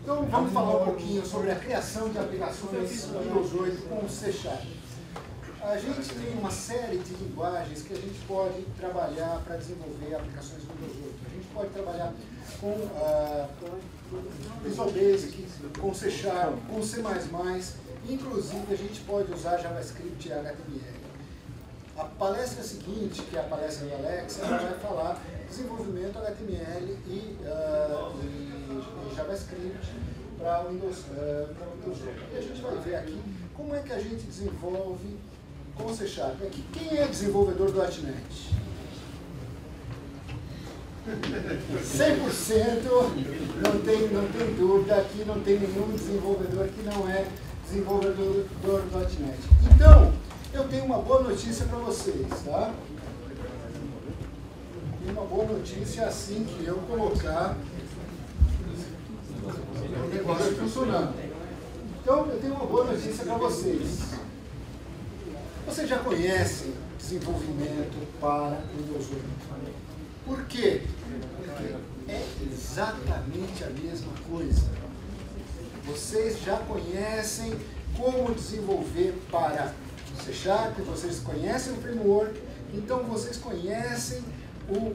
Então vamos falar um pouquinho sobre a criação de aplicações Windows 8 com o C#. A gente tem uma série de linguagens que a gente pode trabalhar para desenvolver aplicações Windows 8. A gente pode trabalhar com Visual Basic, com C#, com C++, inclusive a gente pode usar JavaScript e HTML. A palestra seguinte, que é a palestra do Alex, ela vai falar desenvolvimento HTML e JavaScript para Windows 8. E a gente vai ver aqui como é que a gente desenvolve com o C#. Aqui, quem é desenvolvedor do .NET? 100%, não tem dúvida, aqui não tem nenhum desenvolvedor que não é desenvolvedor do .NET. Então, eu tenho uma boa notícia para vocês, tá? Tenho uma boa notícia assim que eu colocar o negócio funcionando. Então, eu tenho uma boa notícia para vocês. Vocês já conhecem desenvolvimento para Windows 8. Por quê? Porque é exatamente a mesma coisa. Vocês já conhecem como desenvolver para C#, vocês conhecem o framework, então vocês conhecem o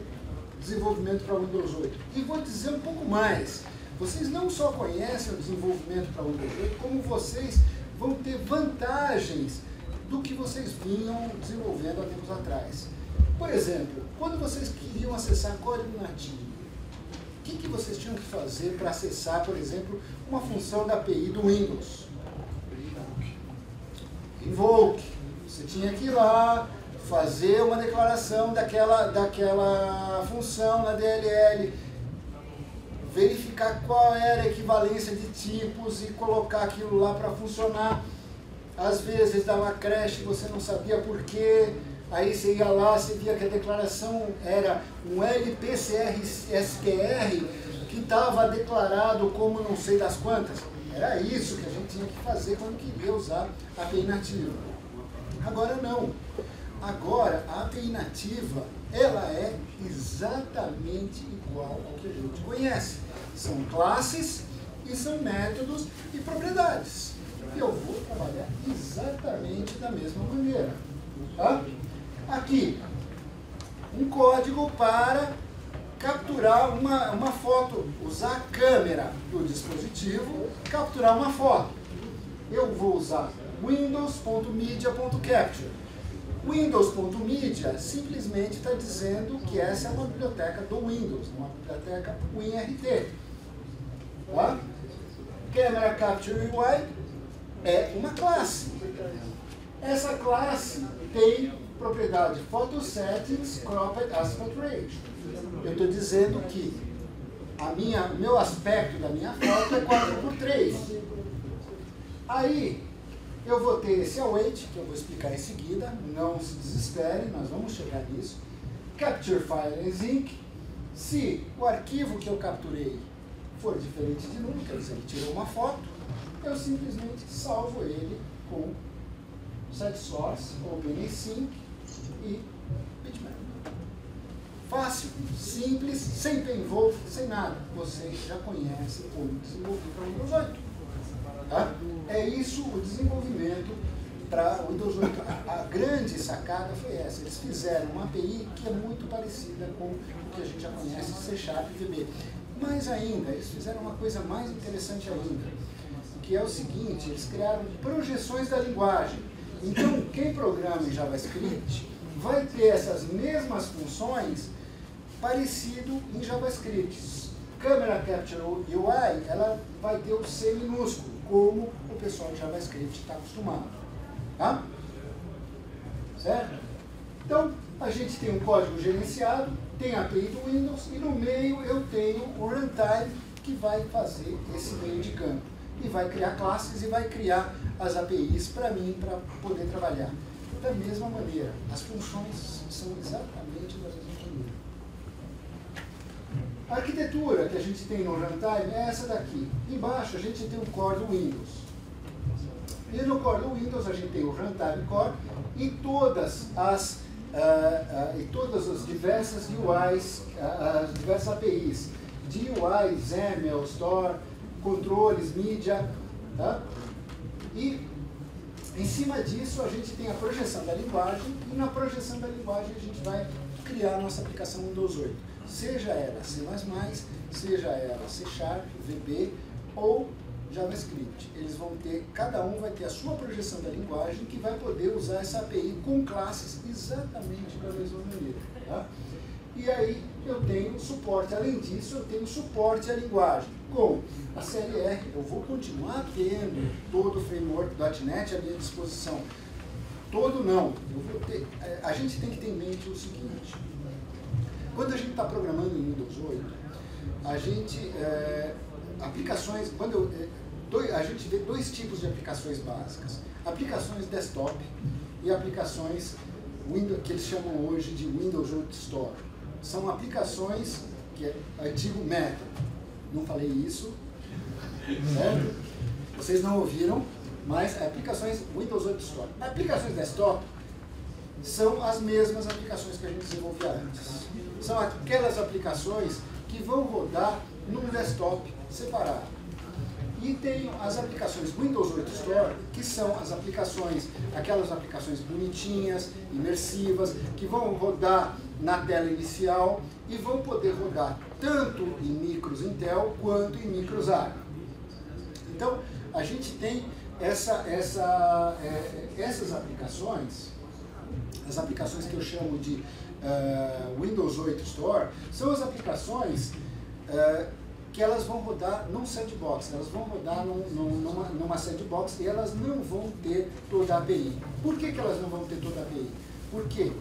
desenvolvimento para Windows 8. E vou dizer um pouco mais. Vocês não só conhecem o desenvolvimento para Windows 8, como vocês vão ter vantagens do que vocês vinham desenvolvendo há tempos atrás. Por exemplo, quando vocês queriam acessar código nativo, o que vocês tinham que fazer para acessar, por exemplo, uma função da API do Windows? Invoke. Você tinha que ir lá, fazer uma declaração daquela função na DLL, verificar qual era a equivalência de tipos e colocar aquilo lá para funcionar. Às vezes dava crash, você não sabia por quê, aí você ia lá, você via que a declaração era um LPCR-SQR que estava declarado como não sei das quantas. Era isso que a gente tinha que fazer quando queria usar a API nativa. Agora não. Agora a API nativa, ela é exatamente igual ao que a gente conhece. São classes e são métodos e propriedades. E eu vou trabalhar exatamente da mesma maneira. Tá? Aqui, um código para capturar uma foto, usar a câmera do dispositivo, capturar uma foto. Eu vou usar windows.media.capture. Windows.media simplesmente está dizendo que essa é uma biblioteca do Windows, uma biblioteca WinRT. Tá? Camera Capture UI é uma classe. Essa classe tem propriedade Photo Settings Cropped Aspect Ratio. Eu estou dizendo que meu aspecto da minha foto é 4:3. Aí eu vou ter esse await, que eu vou explicar em seguida, não se desesperem, nós vamos chegar nisso. Capture File as Inc. Se o arquivo que eu capturei for diferente de nulo, quer dizer, ele tirou uma foto, eu simplesmente salvo ele com setSource, OpenAsync e Bitmap. Fácil, simples, sem painvolt, sem nada. Vocês já conhecem como desenvolver para o Windows 8. Tá? É isso o desenvolvimento para o Windows 8. A grande sacada foi essa. Eles fizeram uma API que é muito parecida com o que a gente já conhece, C# e VB. Mais ainda, eles fizeram uma coisa mais interessante ainda, que é o seguinte, eles criaram projeções da linguagem. Então, quem programa em JavaScript vai ter essas mesmas funções parecido em JavaScript. Camera Capture UI, ela vai ter o C minúsculo, como o pessoal de JavaScript está acostumado. Tá? Certo? Então, a gente tem um código gerenciado, tem a API do Windows, e no meio eu tenho o runtime que vai fazer esse meio de campo. E vai criar classes e vai criar as APIs para mim, para poder trabalhar. Da mesma maneira, as funções são exatamente da mesma maneira. A arquitetura que a gente tem no runtime é essa daqui. Embaixo a gente tem o core do Windows. E no core do Windows a gente tem o runtime core e todas as diversas UIs, as diversas APIs, GUI, XAML, Store, controles, mídia, tá? E em cima disso a gente tem a projeção da linguagem, e na projeção da linguagem a gente vai criar a nossa aplicação Windows 8. Seja ela C++, seja ela C#, VB ou JavaScript. Eles vão ter, cada um vai ter a sua projeção da linguagem que vai poder usar essa API com classes exatamente da mesma maneira. Tá? E aí eu tenho suporte, além disso eu tenho suporte à linguagem. Com a série R eu vou continuar tendo todo o framework .NET à minha disposição. Todo não. Eu vou ter, a gente tem que ter em mente o seguinte: quando a gente está programando em Windows 8, a gente, aplicações, a gente vê dois tipos de aplicações básicas. Aplicações desktop e aplicações que eles chamam hoje de Windows 8 Store. São aplicações que é antigo Meta. Não falei isso, certo? Vocês não ouviram, mas aplicações Windows 8 Store. Aplicações desktop são as mesmas aplicações que a gente desenvolvia antes. São aquelas aplicações que vão rodar num desktop separado. E tem as aplicações Windows 8 Store, que são as aplicações, aquelas aplicações bonitinhas, imersivas, que vão rodar na tela inicial e vão poder rodar tanto em micros Intel quanto em micros ARM. Então, a gente tem essas aplicações, as aplicações que eu chamo de Windows 8 Store, são as aplicações que elas vão rodar num sandbox, elas vão rodar numa sandbox e elas não vão ter toda a API. Por que elas não vão ter toda a API? Porque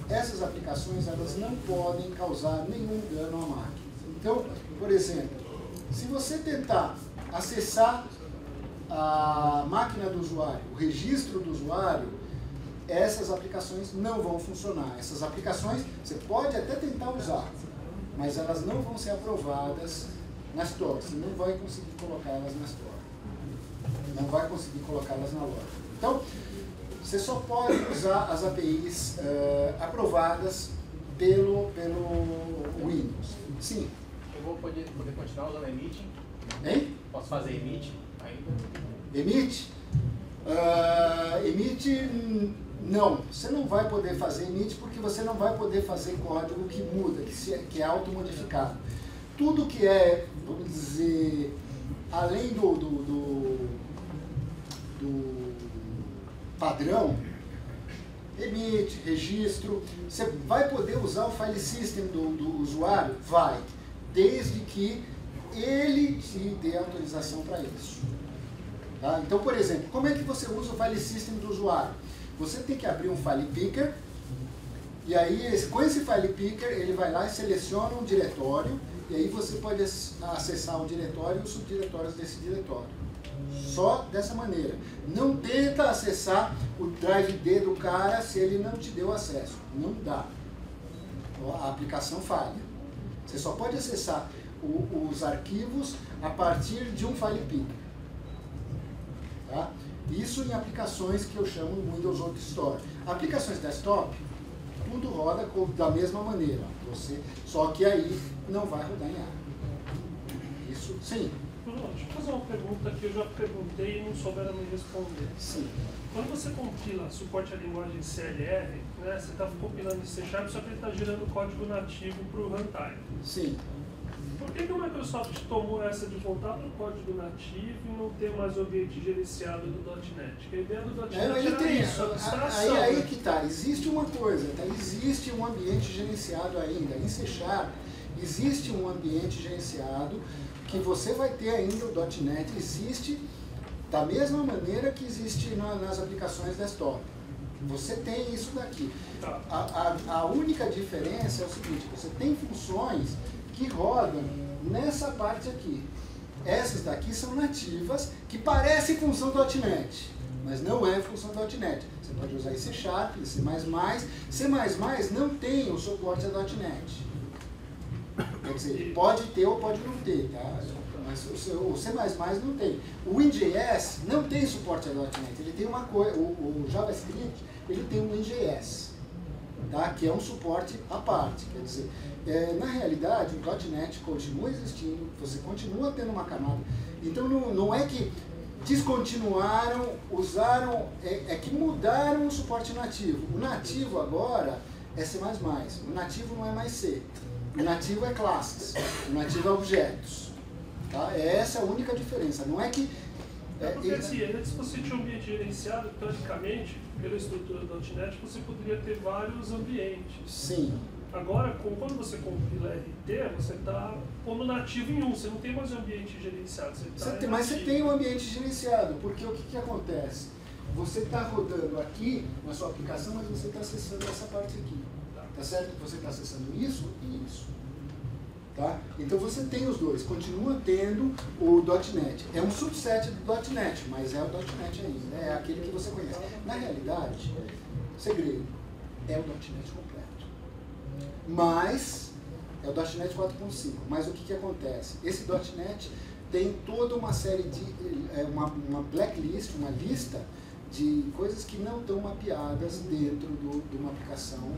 essas aplicações elas não podem causar nenhum dano à máquina. Então, por exemplo, se você tentar acessar a máquina do usuário, o registro do usuário, essas aplicações não vão funcionar. Essas aplicações você pode até tentar usar, mas elas não vão ser aprovadas na Store. Você não vai conseguir colocá-las na Store. Não vai conseguir colocá-las na loja. Então, você só pode usar as APIs aprovadas pelo Windows. Sim. Eu vou poder continuar usando Emit? Hein? Posso fazer Emit ainda? Emit? Emit, não. Você não vai poder fazer Emit porque você não vai poder fazer código que muda, que é automodificado. Tudo que é, vamos dizer, além do padrão, emite, registro, você vai poder usar o file system do usuário? Vai, desde que ele te dê autorização para isso. Tá? Então, por exemplo, como é que você usa o file system do usuário? Você tem que abrir um file picker, e aí com esse file picker ele vai lá e seleciona um diretório, e aí você pode acessar o diretório e os subdiretórios desse diretório. Só dessa maneira. Não tenta acessar o drive D do cara se ele não te deu acesso. Não dá. A aplicação falha. Você só pode acessar os arquivos a partir de um file picker. Tá? Isso em aplicações que eu chamo de Windows 8 Store. Aplicações desktop, tudo roda da mesma maneira. Só que aí não vai rodar em ARM. Isso, sim. Deixa eu fazer uma pergunta que eu já perguntei e não souberam me responder. Sim. Quando você compila suporte à linguagem CLR, né, você está compilando em C#, só que ele está gerando código nativo para o runtime. Sim. Por que a Microsoft tomou essa de voltar para o código nativo e não ter mais o ambiente gerenciado do .NET? Porque a ideia do .NET era isso, abstração. Aí que está. Existe uma coisa, tá? Existe um ambiente gerenciado ainda. Em C# existe um ambiente gerenciado que você vai ter ainda, o .NET existe da mesma maneira que existe nas aplicações desktop. Você tem isso daqui. Tá. A única diferença é o seguinte: você tem funções que rodam nessa parte aqui. Essas daqui são nativas, que parecem função .NET, mas não é função .NET. Você pode usar em C#, em C++. C++ não tem o suporte a .NET. Quer dizer, pode ter ou pode não ter, tá? Mas o C++ não tem. O WinJS não tem suporte a .NET. Ele tem uma coisa, o JavaScript, ele tem um WinJS. tá? Que é um suporte à parte. Quer dizer, na realidade, o .NET continua existindo, você continua tendo uma camada. Então, não é que descontinuaram, usaram, é que mudaram o suporte nativo. O nativo agora é C++, o nativo não é mais C. O nativo é classes, o nativo é objetos. Tá? Essa é a única diferença. Não é que... porque assim, antes você tinha um ambiente gerenciado, teoricamente, pela estrutura do .NET, você poderia ter vários ambientes. Sim. Agora, quando você compila RT, você está pondo nativo em um, você não tem mais um ambiente gerenciado. Mas você tem um ambiente gerenciado, porque o que acontece? Você está rodando aqui na sua aplicação, mas você está acessando essa parte aqui. Tá certo que você está acessando isso e isso. Tá? Então você tem os dois, continua tendo o .NET. É um subset do .NET, mas é o .NET ainda, é aquele que você conhece. Na realidade, segredo, é o .NET completo. Mas, é o .NET 4.5, mas o que acontece? Esse .NET tem toda uma série de, uma blacklist, uma lista de coisas que não estão mapeadas dentro de uma aplicação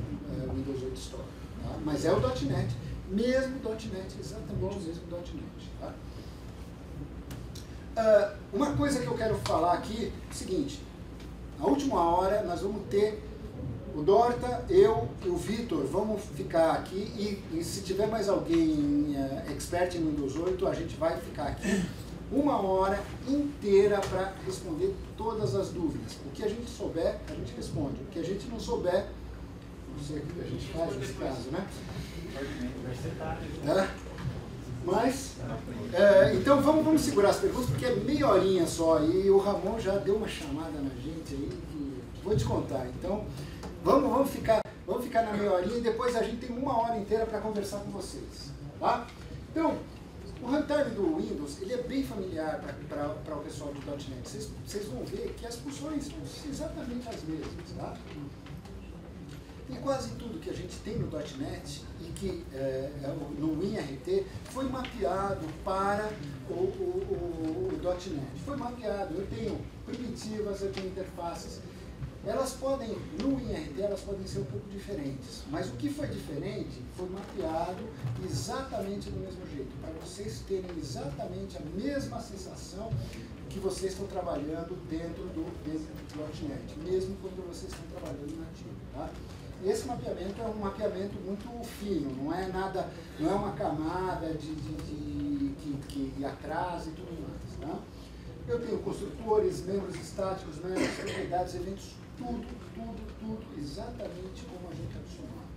Windows 8 Store. Tá? Mas é o .NET, mesmo .NET, exatamente o mesmo .NET. Tá? Uma coisa que eu quero falar aqui é o seguinte, na última hora nós vamos ter o Dorta, eu e o Vitor vamos ficar aqui e se tiver mais alguém expert em Windows 8, a gente vai ficar aqui 1 hora inteira para responder todas as dúvidas. O que a gente souber, a gente responde. O que a gente não souber, não sei o que a gente faz nesse caso, né? Mas, então vamos segurar as perguntas, porque é meia horinha só, e o Ramon já deu uma chamada na gente aí, que vou te contar. Então, vamos ficar na meia horinha e depois a gente tem 1 hora inteira para conversar com vocês. Tá? Então, o runtime do Windows ele é bem familiar para o pessoal do .NET. Vocês vão ver que as funções são exatamente as mesmas. Tá? E quase tudo que a gente tem no .NET e que no WinRT foi mapeado para o .NET. Foi mapeado, eu tenho primitivas, eu tenho interfaces. Elas podem, no WinRT, elas podem ser um pouco diferentes, mas o que foi diferente foi mapeado exatamente do mesmo jeito, para vocês terem exatamente a mesma sensação que vocês estão trabalhando dentro do .NET, mesmo quando vocês estão trabalhando nativo. Tá? Esse mapeamento é um mapeamento muito fino, não é nada, não é uma camada que atrasa e tudo mais. Tá? Eu tenho construtores, membros estáticos, membros, propriedades, eventos, tudo exatamente como a gente acostumado.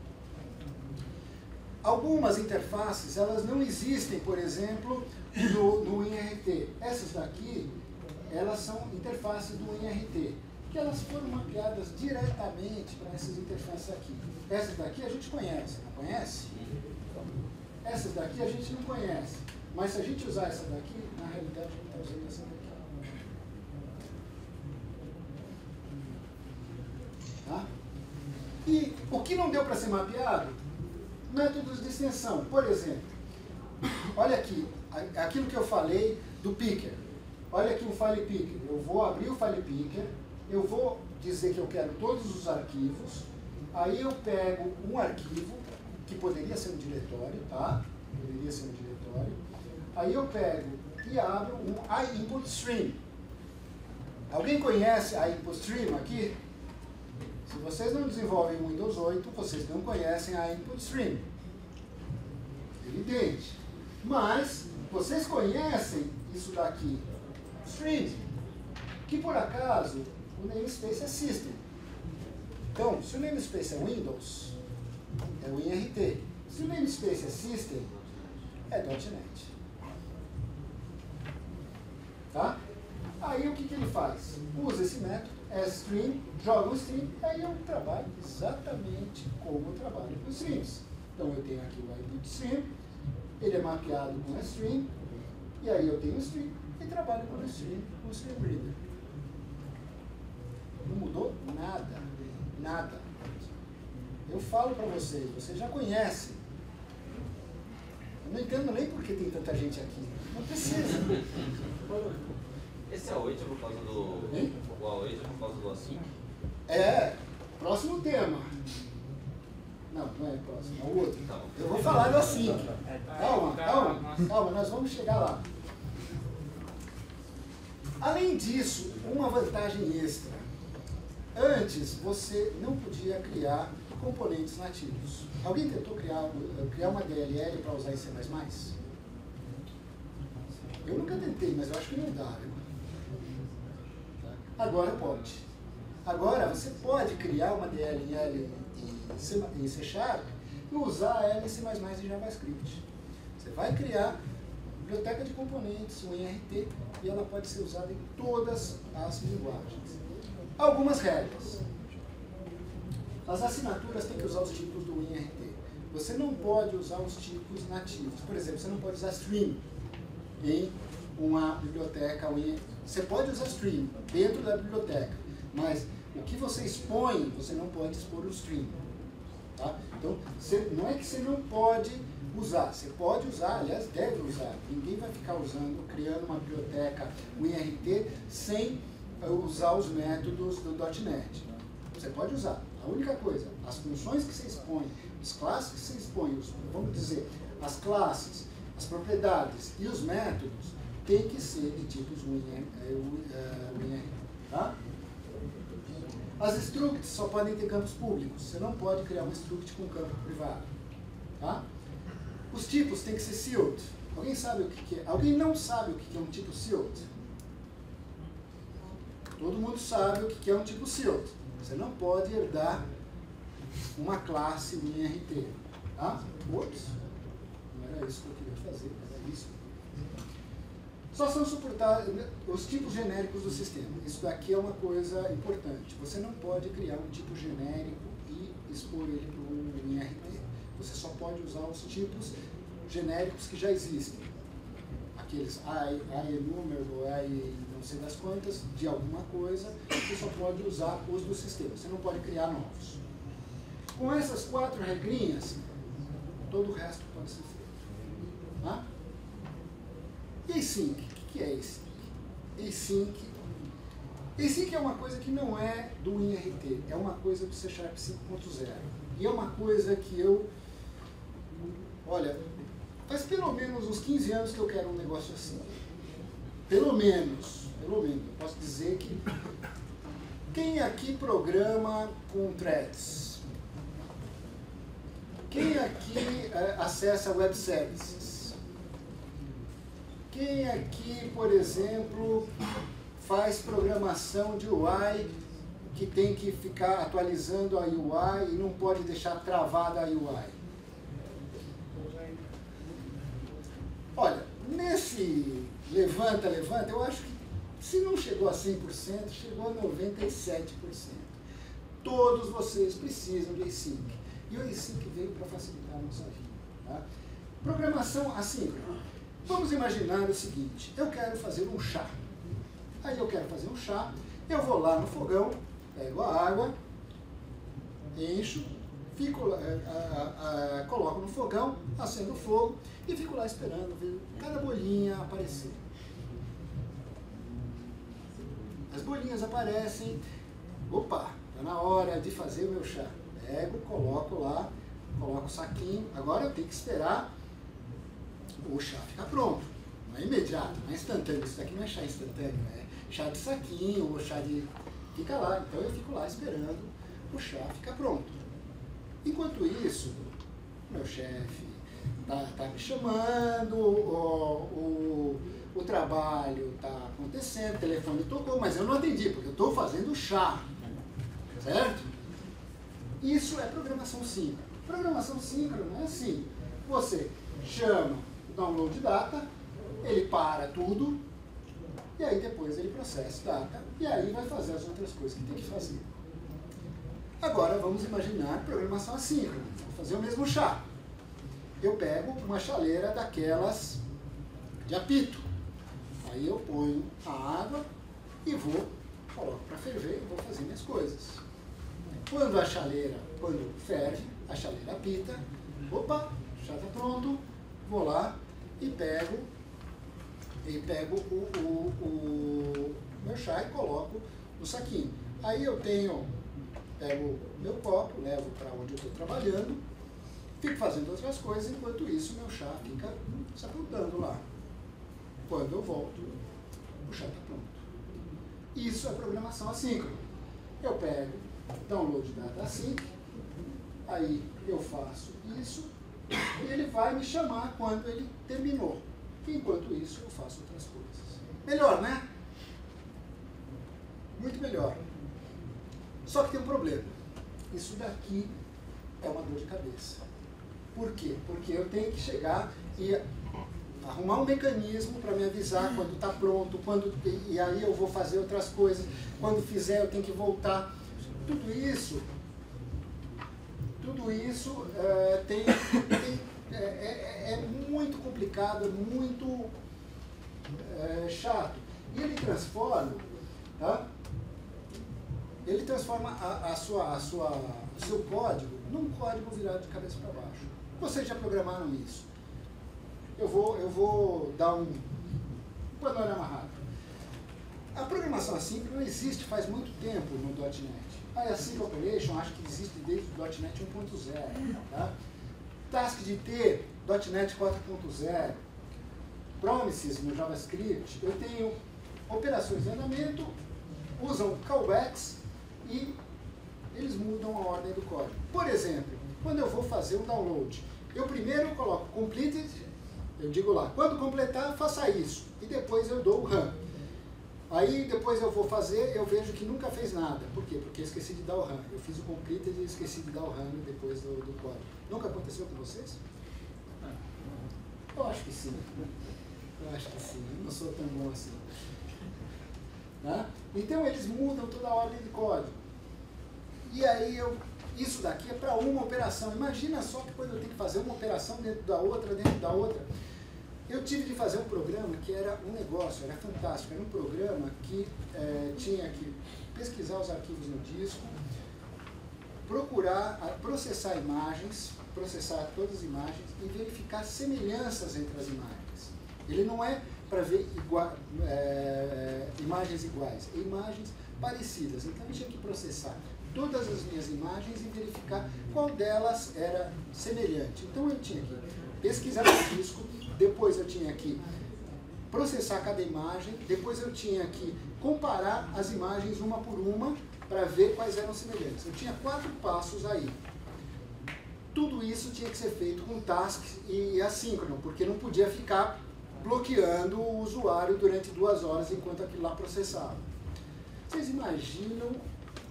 Algumas interfaces, elas não existem, por exemplo, no WinRT. Essas daqui, elas são interfaces do WinRT, que elas foram mapeadas diretamente para essas interfaces aqui. Essas daqui a gente conhece, não conhece? Essas daqui a gente não conhece, mas se a gente usar essa daqui, na realidade a gente está usando essa daqui. Tá? E o que não deu para ser mapeado? Métodos de extensão. Por exemplo, olha aqui, aquilo que eu falei do picker. Olha aqui o file picker. Eu vou abrir o file picker, eu vou dizer que eu quero todos os arquivos, aí eu pego um arquivo, que poderia ser um diretório, tá? Poderia ser um diretório. Aí eu pego e abro um input_stream. Alguém conhece a input_stream aqui? Se vocês não desenvolvem o Windows 8, vocês não conhecem a input_stream. Evidente. Mas, vocês conhecem isso daqui, stream, que por acaso o namespace é system. Então, se o namespace é Windows, é o WinRT. Se o namespace é system, é .NET. Tá? Aí o que ele faz? Usa esse método, stream, joga um stream, aí eu trabalho exatamente como eu trabalho com streams. Então eu tenho aqui o input_stream, ele é mapeado com stream, e aí eu tenho o stream e trabalho com o stream reader. Não mudou nada, nada. Eu falo para vocês, vocês já conhecem. Eu não entendo nem por que tem tanta gente aqui. Não precisa. Esse A8 é por causa do... Hein? O A8 é por causa do Async? É, próximo tema. Não, não é o próximo, é o outro. Eu vou falar da sync. Calma, nós vamos chegar lá. Além disso, uma vantagem extra. Antes, você não podia criar componentes nativos. Alguém tentou criar uma DLL para usar em C++? Eu nunca tentei, mas eu acho que não dá. Agora pode. Agora você pode criar uma DLL em C# e usar ela em C++ e JavaScript. Você vai criar biblioteca de componentes, um IRT, e ela pode ser usada em todas as linguagens. Algumas regras. As assinaturas têm que usar os tipos do IRT. Você não pode usar os tipos nativos. Por exemplo, você não pode usar stream em uma biblioteca. Você pode usar stream dentro da biblioteca, mas o que você expõe, você não pode expor o stream. Tá? Então, não é que você não pode usar, você pode usar, aliás, deve usar. Ninguém vai ficar usando, criando uma biblioteca, um IRT, sem usar os métodos do .NET. Você pode usar. A única coisa, as funções que você expõe, as classes que você expõe, vamos dizer, as classes, as propriedades e os métodos, tem que ser de tipos WinRT. Tá? As structs só podem ter campos públicos. Você não pode criar uma struct com campo privado. Tá? Os tipos têm que ser sealed. Alguém sabe o que é? Alguém não sabe o que é um tipo sealed? Todo mundo sabe o que é um tipo sealed. Você não pode herdar uma classe WinRT. Tá? Ops, não era isso que eu queria fazer, era isso. Só são suportados os tipos genéricos do sistema. Isso daqui é uma coisa importante. Você não pode criar um tipo genérico e expor ele para um IRT. Você só pode usar os tipos genéricos que já existem. Aqueles enumerable, não sei das quantas, de alguma coisa, você só pode usar os do sistema. Você não pode criar novos. Com essas 4 regrinhas, todo o resto pode ser feito. Tá? E async? O que é async? Async é uma coisa que não é do WinRT, é uma coisa do C# 5.0. E é uma coisa que olha, faz pelo menos uns 15 anos que eu quero um negócio assim. Pelo menos. Eu posso dizer que quem aqui programa com threads? Quem aqui acessa web services? Quem aqui, por exemplo, faz programação de UI que tem que ficar atualizando a UI e não pode deixar travada a UI? Olha, nesse levanta, eu acho que se não chegou a 100%, chegou a 97%. Todos vocês precisam de async. E o async veio para facilitar a nossa vida. Tá? Programação assíncrona. Vamos imaginar o seguinte, eu quero fazer um chá. Aí eu quero fazer um chá, eu vou lá no fogão, pego a água, encho, coloco no fogão, acendo o fogo e fico lá esperando ver cada bolinha aparecer. As bolinhas aparecem, opa, está na hora de fazer o meu chá. Pego, coloco lá, coloco o saquinho, agora eu tenho que esperar o chá ficar pronto. Não é imediato, não é instantâneo, isso daqui não é chá instantâneo, é chá de saquinho ou chá de... Fica lá, então eu fico lá esperando o chá ficar pronto. Enquanto isso, meu chefe tá me chamando, o trabalho está acontecendo, o telefone tocou, mas eu não atendi, porque eu estou fazendo chá, certo? Isso é programação síncrona. Programação síncrona é assim, você chama o download data, ele para tudo, e aí depois ele processa data, e aí vai fazer as outras coisas que tem que fazer. Agora vamos imaginar programação assíncrona. Vou fazer o mesmo chá. Eu pego uma chaleira daquelas de apito. Aí eu ponho a água e coloco para ferver e vou fazer minhas coisas. Quando ferve, a chaleira apita, opa, o chá está pronto, vou lá e pego o meu chá e coloco no saquinho. Aí eu tenho pego meu copo, levo para onde eu estou trabalhando, fico fazendo outras coisas, enquanto isso meu chá fica se apontando lá. Quando eu volto, o chá está pronto. Isso é programação assíncrona. Eu pego, download data async, aí eu faço isso, e ele vai me chamar quando ele terminou. Enquanto isso, eu faço outras coisas. Melhor, né? Muito melhor. Só que tem um problema. Isso daqui é uma dor de cabeça. Por quê? Porque eu tenho que chegar e arrumar um mecanismo para me avisar quando está pronto, e aí eu vou fazer outras coisas. Quando fizer, eu tenho que voltar. Tudo isso é muito complicado, é muito chato. E ele transforma, tá? Ele transforma o seu código num código virado de cabeça para baixo. Vocês já programaram isso? Eu vou dar um panorama rápido. A programação assíncrona existe faz muito tempo no .NET. A Async Operation acho que existe desde o .NET 1.0. Tá? Task de T, .NET 4.0. Promises no JavaScript. Eu tenho operações em andamento, usam callbacks e eles mudam a ordem do código. Por exemplo, quando eu vou fazer um download, eu primeiro coloco completed, eu digo lá, quando completar, faça isso. E depois eu dou o run. Aí depois eu vou fazer, eu vejo que nunca fez nada. Por quê? Porque eu esqueci de dar o run. Eu fiz o completed e esqueci de dar o run depois do código. Nunca aconteceu com vocês? Eu acho que sim. Eu acho que sim. Eu não sou tão bom assim. Tá? Então eles mudam toda a ordem de código. E aí isso daqui é para uma operação. Imagina só que quando eu tenho que fazer uma operação dentro da outra, Eu tive que fazer um programa que era um negócio, era fantástico. Era um programa que tinha que pesquisar os arquivos no disco, processar imagens, processar todas as imagens e verificar semelhanças entre as imagens. Ele não é para ver imagens iguais, é imagens parecidas. Então eu tinha que processar todas as minhas imagens e verificar qual delas era semelhante. Então eu tinha que pesquisar no disco, depois eu tinha que processar cada imagem, depois eu tinha que comparar as imagens uma por uma para ver quais eram semelhantes. Eu tinha 4 passos aí. Tudo isso tinha que ser feito com tasks e assíncrono, porque não podia ficar bloqueando o usuário durante 2 horas enquanto aquilo lá processava. Vocês imaginam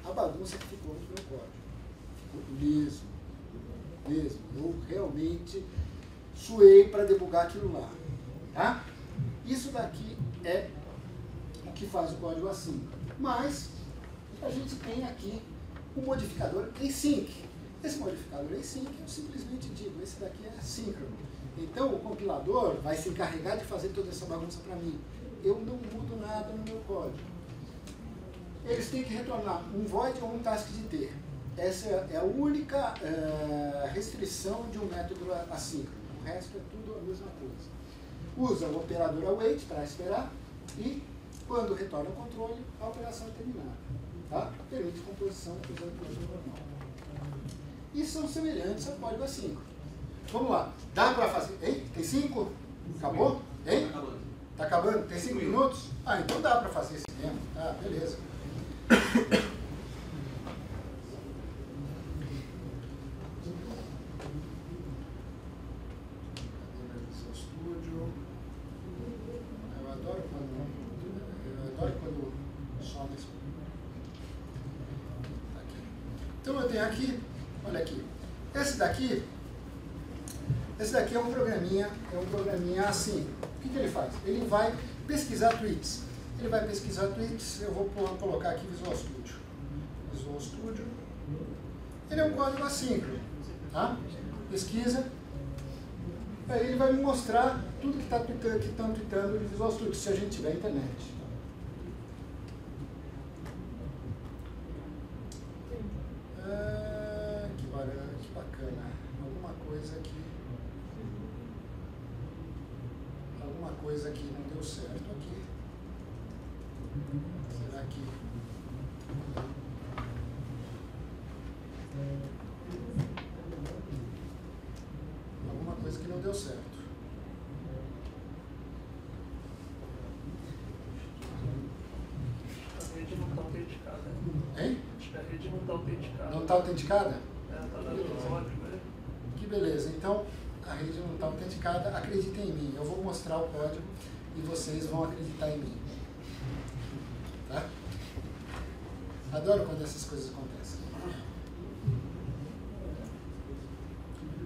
a bagunça que ficou no meu código? Ficou liso. Eu realmente suei para debugar aquilo lá. Tá? Isso daqui é o que faz o código assíncrono. Mas a gente tem aqui o modificador async. Esse modificador async eu simplesmente digo, esse daqui é assíncrono. Então o compilador vai se encarregar de fazer toda essa bagunça para mim. Eu não mudo nada no meu código. Eles têm que retornar um void ou um task de T. Essa é a única restrição de um método assíncrono. O resto é tudo a mesma coisa. Usa o operador await para esperar e, quando retorna o controle, a operação é terminada. Tá? Permite composição usando o código normal. E são semelhantes ao código assíncrono. Vamos lá. Dá para fazer... Ei, tem 5? Acabou? Hein? Tá acabando? Tem 5 minutos? Ah, então dá para fazer esse mesmo. Ah, beleza. Eu adoro quando some isso. Aqui. Então eu tenho aqui, olha aqui. Esse daqui é um programinha assim. O que ele faz? Ele vai pesquisar tweets. Eu vou colocar aqui Visual Studio. Ele é um código assíncrono. Tá? Pesquisa. Aí ele vai me mostrar tudo que estão tweetando no Visual Studio, se a gente tiver internet. Que bacana. Alguma coisa que não deu certo aqui. Será que... Alguma coisa que não deu certo. A rede não está autenticada. Hein? Acho que a rede não está autenticada. Não está autenticada? Está dando código, né? Que beleza. Então, a rede não está autenticada. Acreditem em mim. Eu vou mostrar o código e vocês vão acreditar em mim. Tá? Adoro quando essas coisas acontecem.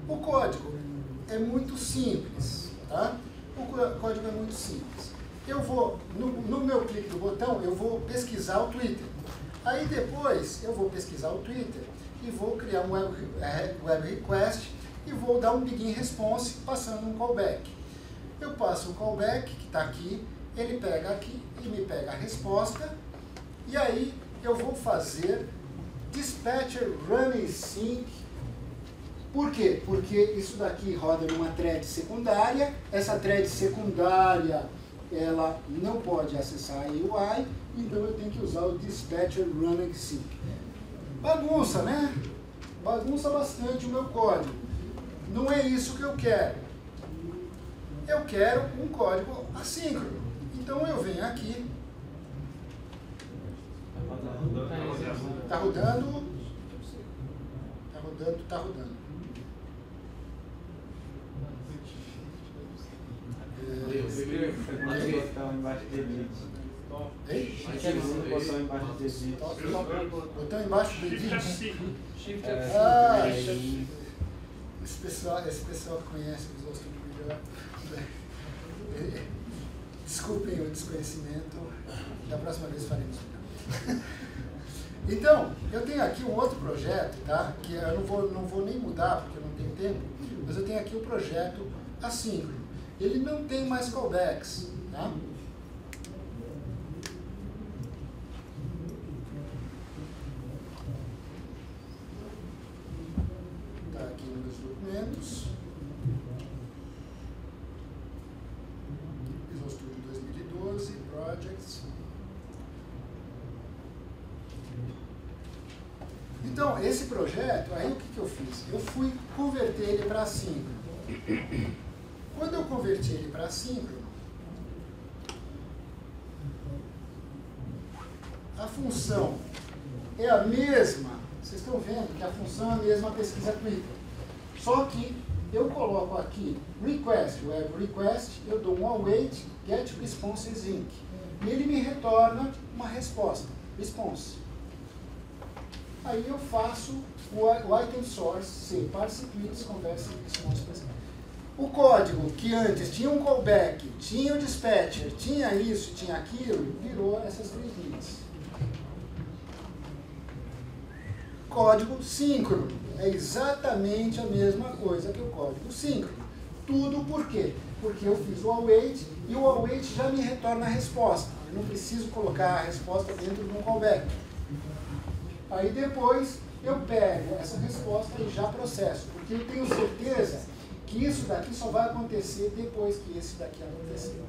O código é muito simples, tá? O código é muito simples. Eu vou, no meu clique do botão, eu vou pesquisar o Twitter. Aí depois eu vou pesquisar o Twitter e vou criar um web request e vou dar um begin response passando um callback. Eu passo o callback, que está aqui, ele pega aqui e me pega a resposta, e aí eu vou fazer dispatcher running sync. Por quê? Porque isso daqui roda numa thread secundária, essa thread secundária ela não pode acessar a UI, então eu tenho que usar o dispatcher running sync. Bagunça, né? Bagunça bastante o meu código. Não é isso que eu quero. Eu quero um código assíncrono. Então eu venho aqui. Está rodando. Está rodando, está rodando. Botão embaixo de edit. Botão embaixo de edit. Botão embaixo do edit. Shift Esse pessoal que conhece os outros melhor. Desculpem o desconhecimento. Da próxima vez faremos melhor. Então, eu tenho aqui um outro projeto, tá? Que eu não vou nem mudar porque eu não tenho tempo, mas eu tenho aqui o projeto assíncrono. Ele não tem mais callbacks, tá? Está aqui nos meus documentos. Visual Studio 2012, Projects. Então, esse projeto, aí o que eu fiz? Eu fui converter ele para assíncrono. Quando eu converti ele para assíncrono, a função é a mesma. Vocês estão vendo que a função é a mesma pesquisa Twitter. Só que eu coloco aqui request, web request, eu dou um await get responses inc. E ele me retorna uma resposta, response. Aí eu faço o item source, ser parse tweets, conversa response. O código que antes tinha um callback, tinha o dispatcher, tinha isso, tinha aquilo, virou essas três linhas. Código síncrono. É exatamente a mesma coisa que o código síncrono. Tudo por quê? Porque eu fiz o await e o await já me retorna a resposta. Eu não preciso colocar a resposta dentro de um callback. Aí depois eu pego essa resposta e já processo, porque eu tenho certeza que isso daqui só vai acontecer depois que esse daqui acontecer.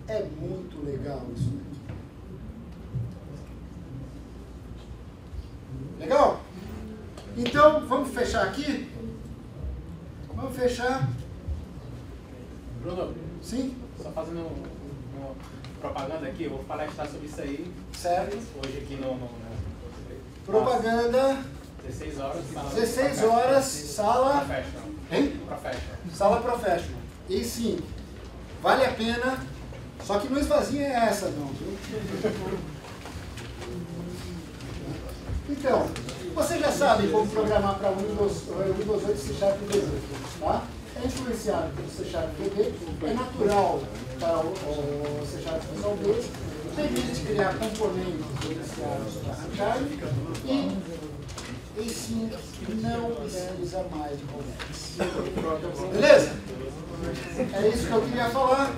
É muito legal isso daqui. Legal? Então, vamos fechar aqui? Vamos fechar. Bruno, Sim? só fazendo uma propaganda aqui, eu vou palestrar sobre isso aí. Certo. Hoje aqui no Propaganda. 16 horas. 16 horas, sala. Professional. Hein? Professional. Sala Professional. E sim, vale a pena. Só que não esvazia essa, não, viu? Então, você já sabe como programar para Windows 8 C# VB, tá? É influenciado pelo C# VB, é natural para o C# Visual Basic, permite criar componentes influenciados para runtime e sim, não precisa mais de callbacks. Beleza? É isso que eu queria falar.